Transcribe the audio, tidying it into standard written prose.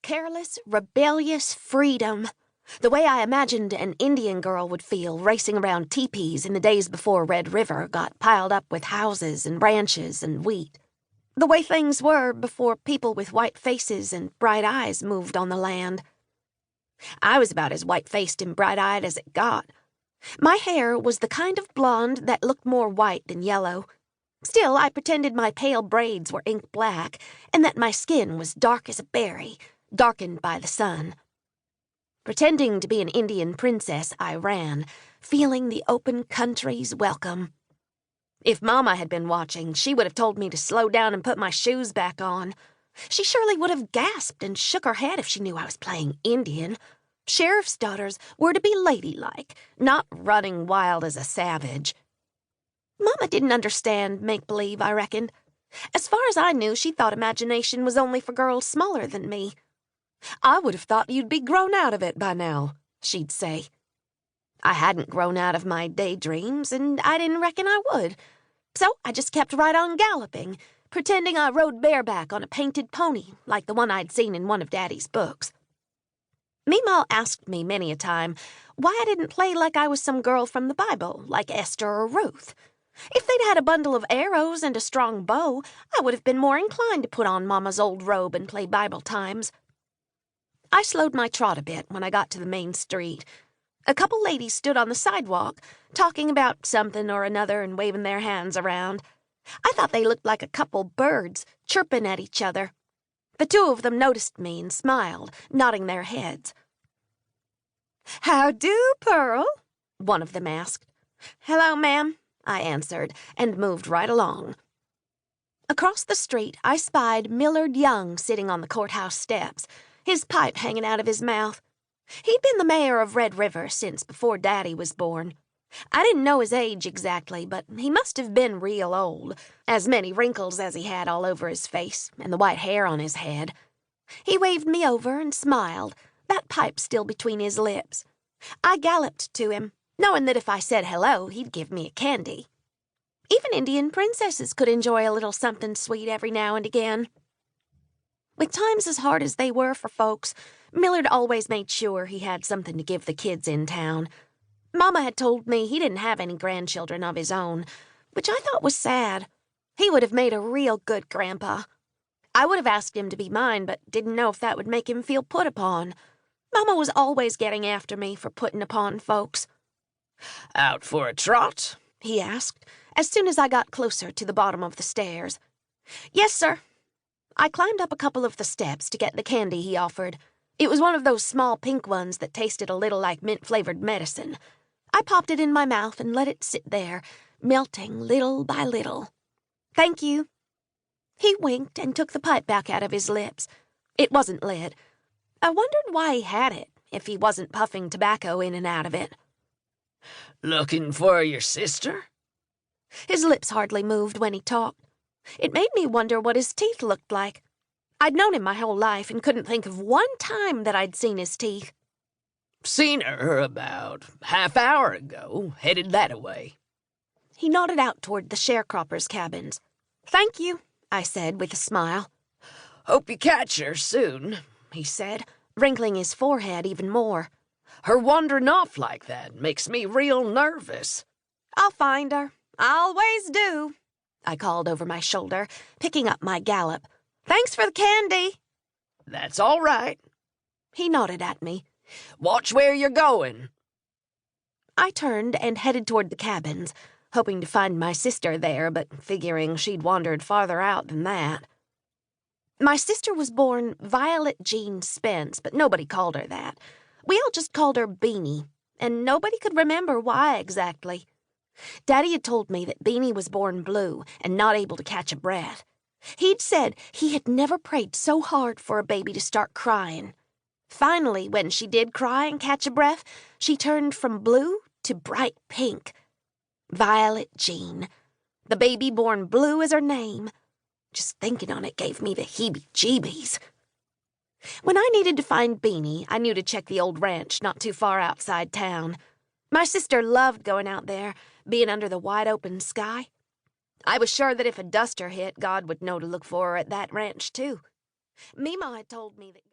careless, rebellious freedom. The way I imagined an Indian girl would feel racing around teepees in the days before Red River got piled up with houses and ranches and wheat. The way things were before people with white faces and bright eyes moved on the land. I was about as white-faced and bright-eyed as it got. My hair was the kind of blonde that looked more white than yellow. Still, I pretended my pale braids were ink black and that my skin was dark as a berry, darkened by the sun. Pretending to be an Indian princess, I ran, feeling the open country's welcome. If Mama had been watching, she would have told me to slow down and put my shoes back on. She surely would have gasped and shook her head if she knew I was playing Indian. Sheriff's daughters were to be ladylike, not running wild as a savage. Mama didn't understand make-believe, I reckoned. As far as I knew, she thought imagination was only for girls smaller than me. "I would have thought you'd be grown out of it by now," she'd say. I hadn't grown out of my daydreams, and I didn't reckon I would. So I just kept right on galloping, pretending I rode bareback on a painted pony like the one I'd seen in one of Daddy's books. Meemaw asked me many a time why I didn't play like I was some girl from the Bible, like Esther or Ruth. If they'd had a bundle of arrows and a strong bow, I would have been more inclined to put on Mama's old robe and play Bible times. I slowed my trot a bit when I got to the main street. A couple ladies stood on the sidewalk, talking about something or another and waving their hands around. I thought they looked like a couple birds, chirping at each other. The two of them noticed me and smiled, nodding their heads. "How do, Pearl?" one of them asked. "Hello, ma'am," I answered, and moved right along. Across the street, I spied Millard Young sitting on the courthouse steps, his pipe hanging out of his mouth. He'd been the mayor of Red River since before Daddy was born. I didn't know his age exactly, but he must have been real old, as many wrinkles as he had all over his face and the white hair on his head. He waved me over and smiled, that pipe still between his lips. I galloped to him, knowing that if I said hello, he'd give me a candy. Even Indian princesses could enjoy a little something sweet every now and again. With times as hard as they were for folks, Millard always made sure he had something to give the kids in town. Mama had told me he didn't have any grandchildren of his own, which I thought was sad. He would have made a real good grandpa. I would have asked him to be mine, but didn't know if that would make him feel put upon. Mama was always getting after me for putting upon folks. "Out for a trot?" he asked, as soon as I got closer to the bottom of the stairs. "Yes, sir." I climbed up a couple of the steps to get the candy he offered. It was one of those small pink ones that tasted a little like mint-flavored medicine. I popped it in my mouth and let it sit there, melting little by little. "Thank you." He winked and took the pipe back out of his lips. It wasn't lit. I wondered why he had it, if he wasn't puffing tobacco in and out of it. "Looking for your sister?" His lips hardly moved when he talked. It made me wonder what his teeth looked like. I'd known him my whole life and couldn't think of one time that I'd seen his teeth. "Seen her about half-hour ago, headed that-a-way." He nodded out toward the sharecroppers' cabins. "Thank you," I said with a smile. "Hope you catch her soon," he said, wrinkling his forehead even more. "Her wandering off like that makes me real nervous." "I'll find her. I always do," I called over my shoulder, picking up my gallop. "Thanks for the candy." "That's all right." He nodded at me. "Watch where you're going." I turned and headed toward the cabins, hoping to find my sister there, but figuring she'd wandered farther out than that. My sister was born Violet Jean Spence, but nobody called her that. We all just called her Beanie, and nobody could remember why exactly. Daddy had told me that Beanie was born blue and not able to catch a breath. He'd said he had never prayed so hard for a baby to start crying. Finally, when she did cry and catch a breath, she turned from blue to bright pink. Violet Jean. The baby born blue is her name. Just thinking on it gave me the heebie-jeebies. When I needed to find Beanie, I knew to check the old ranch not too far outside town. My sister loved going out there, being under the wide-open sky. I was sure that if a duster hit, God would know to look for her at that ranch, too. Meemaw had told me that...